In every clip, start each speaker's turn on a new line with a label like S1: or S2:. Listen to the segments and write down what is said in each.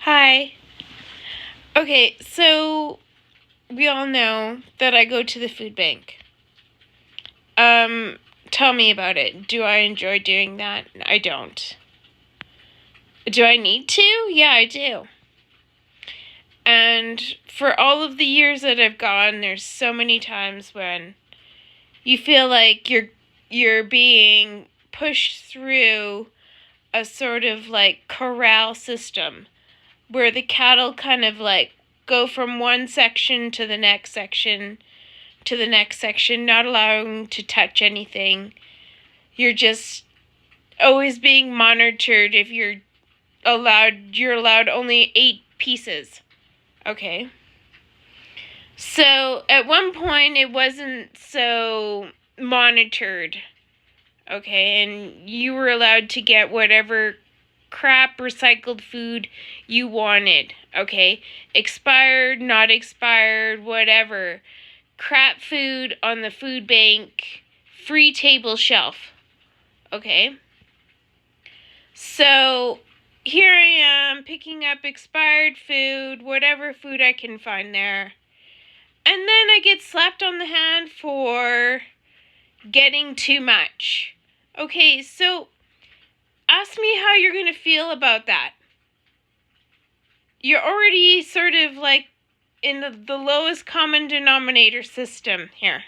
S1: Hi. Okay, so we all know that I go to the food bank. Tell me about it. Do I enjoy doing that? I don't. Do I need to? Yeah, I do. And for all of the years that I've gone, there's so many times when you feel like you're being pushed through a sort of like corral system where the cattle kind of like go from one section to the next section to the next section, not allowing to touch anything. You're just always being monitored if you're allowed only 8 pieces. Okay. So at one point it wasn't so monitored. Okay, and you were allowed to get whatever crap recycled food you wanted. Okay, expired, not expired, whatever. Crap food on the food bank, free table shelf. Okay? So here I am picking up expired food, whatever food I can find there. And then I get slapped on the hand for getting too much. Okay, so ask me how you're going to feel about that. You're already sort of like in the lowest common denominator system here.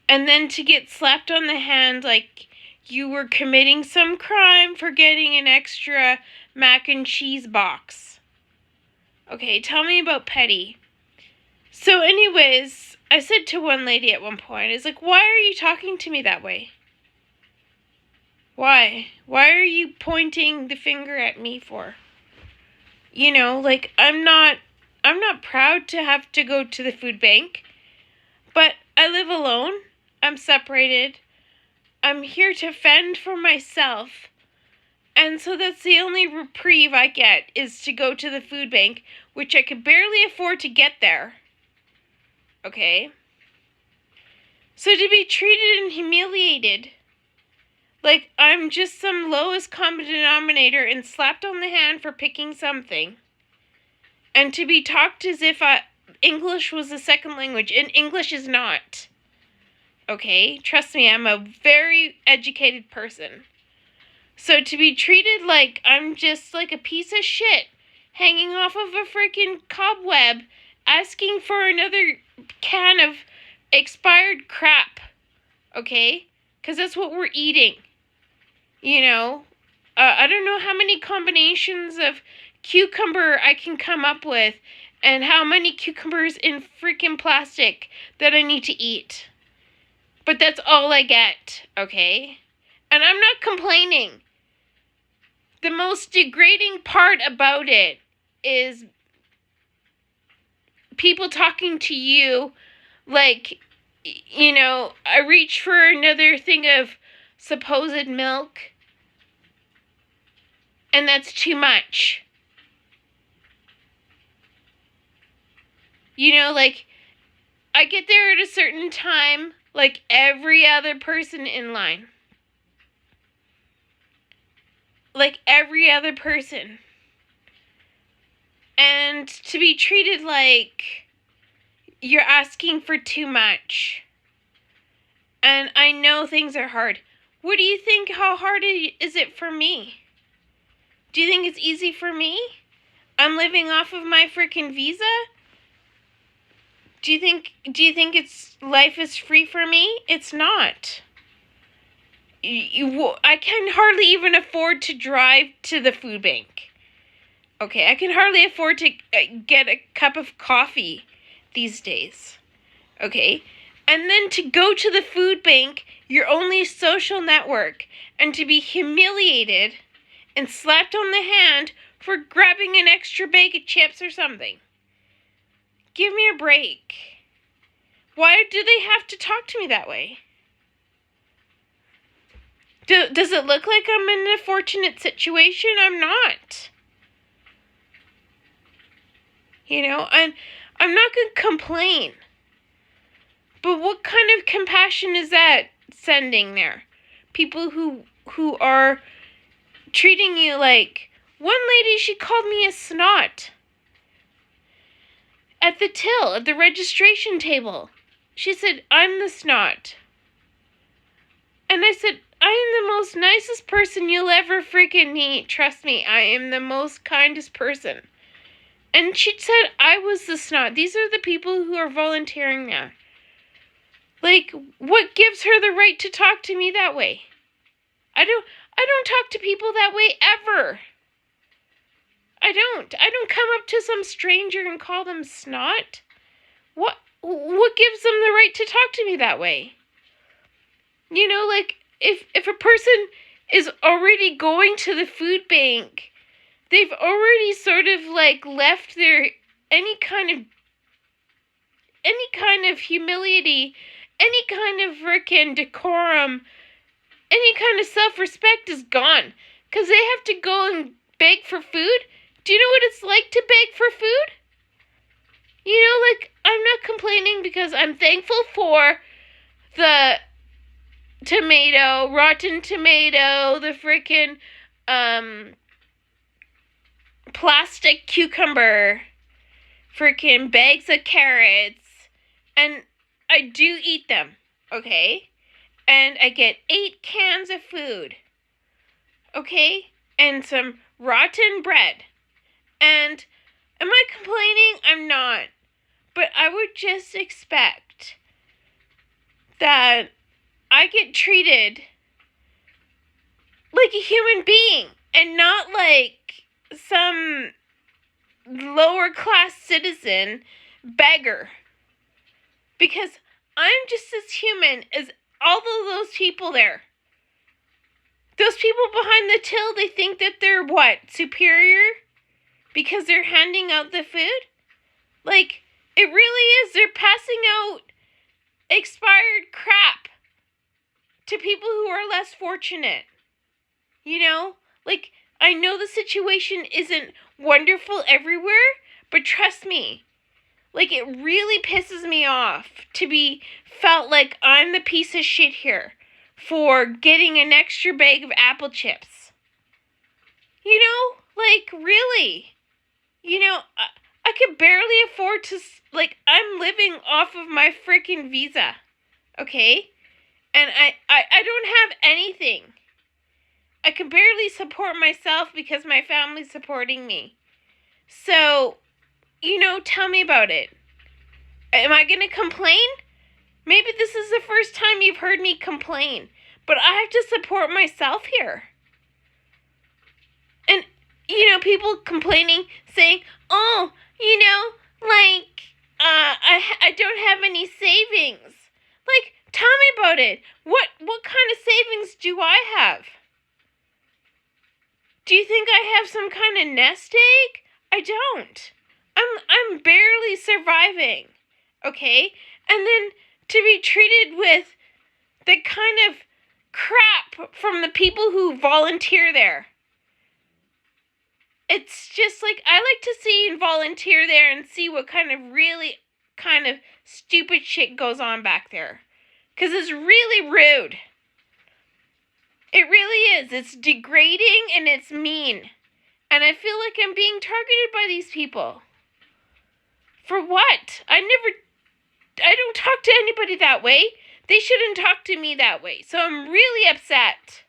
S1: And then to get slapped on the hand like you were committing some crime for getting an extra mac and cheese box. Okay, tell me about petty. So anyways, I said to one lady at one point, it's like, why are you talking to me that way? Why? Why are you pointing the finger at me for? You know, like I'm not proud to have to go to the food bank, but I live alone. I'm separated. I'm here to fend for myself. And so that's the only reprieve I get is to go to the food bank, which I could barely afford to get there. Okay? So to be treated and humiliated like I'm just some lowest common denominator and slapped on the hand for picking something. And to be talked as if English was a second language, and English is not. Okay? Trust me, I'm a very educated person. So to be treated like I'm just like a piece of shit hanging off of a freaking cobweb asking for another can of expired crap. Okay? Because that's what we're eating. You know? I don't know how many combinations of cucumber I can come up with and how many cucumbers in freaking plastic that I need to eat. But that's all I get, okay? And I'm not complaining. The most degrading part about it is people talking to you like, you know, I reach for another thing of supposed milk and that's too much. You know, like, I get there at a certain time, like every other person in line. Like every other person. And to be treated like you're asking for too much. And I know things are hard. What do you think, how hard is it for me? Do you think it's easy for me? I'm living off of my freaking visa? Do you think it's life is free for me? It's not. I can hardly even afford to drive to the food bank. Okay, I can hardly afford to get a cup of coffee these days. Okay? And then to go to the food bank, your only social network, and to be humiliated and slapped on the hand for grabbing an extra bag of chips or something. Give me a break. Why do they have to talk to me that way? Does it look like I'm in a fortunate situation? I'm not. You know, and I'm not going to complain. But what kind of compassion is that sending there? People who are treating you like One lady, she called me a snot. At the till, at the registration table. She said, I'm the snot. And I said, I am the most nicest person you'll ever freaking meet. Trust me, I am the most kindest person. And she said I was the snot. These are the people who are volunteering now. Like, what gives her the right to talk to me that way? I don't talk to people that way ever. I don't come up to some stranger and call them snot. What gives them the right to talk to me that way? You know, like, if a person is already going to the food bank, they've already sort of, like, left their any kind of humility, any kind of frickin' decorum, any kind of self-respect is gone. Because they have to go and beg for food. Do you know what it's like to beg for food? You know, like, I'm not complaining because I'm thankful for the tomato, rotten tomato, the frickin' plastic cucumber, frickin' bags of carrots, and I do eat them, okay? And I get 8 cans of food, okay? And some rotten bread. And am I complaining? I'm not. But I would just expect that I get treated like a human being and not like some lower class citizen beggar. Because I'm just as human as all of those people there. Those people behind the till, they think that they're what? Superior? Because they're handing out the food? Like, it really is. They're passing out expired crap to people who are less fortunate. You know? Like, I know the situation isn't wonderful everywhere, but trust me, like, it really pisses me off to be felt like I'm the piece of shit here for getting an extra bag of apple chips. You know? Like, really? You know, I could barely afford to, like, I'm living off of my freaking visa. Okay? And I don't have anything. I can barely support myself because my family's supporting me. So, you know, tell me about it. Am I going to complain? Maybe this is the first time you've heard me complain. But I have to support myself here. And, you know, people complaining, saying, oh, you know, like, I don't have any savings. Like, tell me about it. What kind of savings do I have? Do you think I have some kind of nest egg? I don't. I'm barely surviving. Okay? And then to be treated with the kind of crap from the people who volunteer there. It's just like, I like to see and volunteer there and see what kind of really kind of stupid shit goes on back there. Because it's really rude. It really is. It's degrading and it's mean. And I feel like I'm being targeted by these people. For what? I don't talk to anybody that way. They shouldn't talk to me that way. So I'm really upset.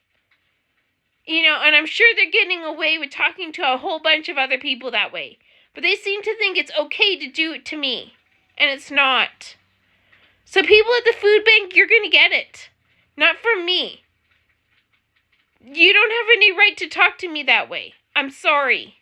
S1: You know, and I'm sure they're getting away with talking to a whole bunch of other people that way. But they seem to think it's okay to do it to me. And it's not. So people at the food bank, you're going to get it. Not from me. You don't have any right to talk to me that way. I'm sorry.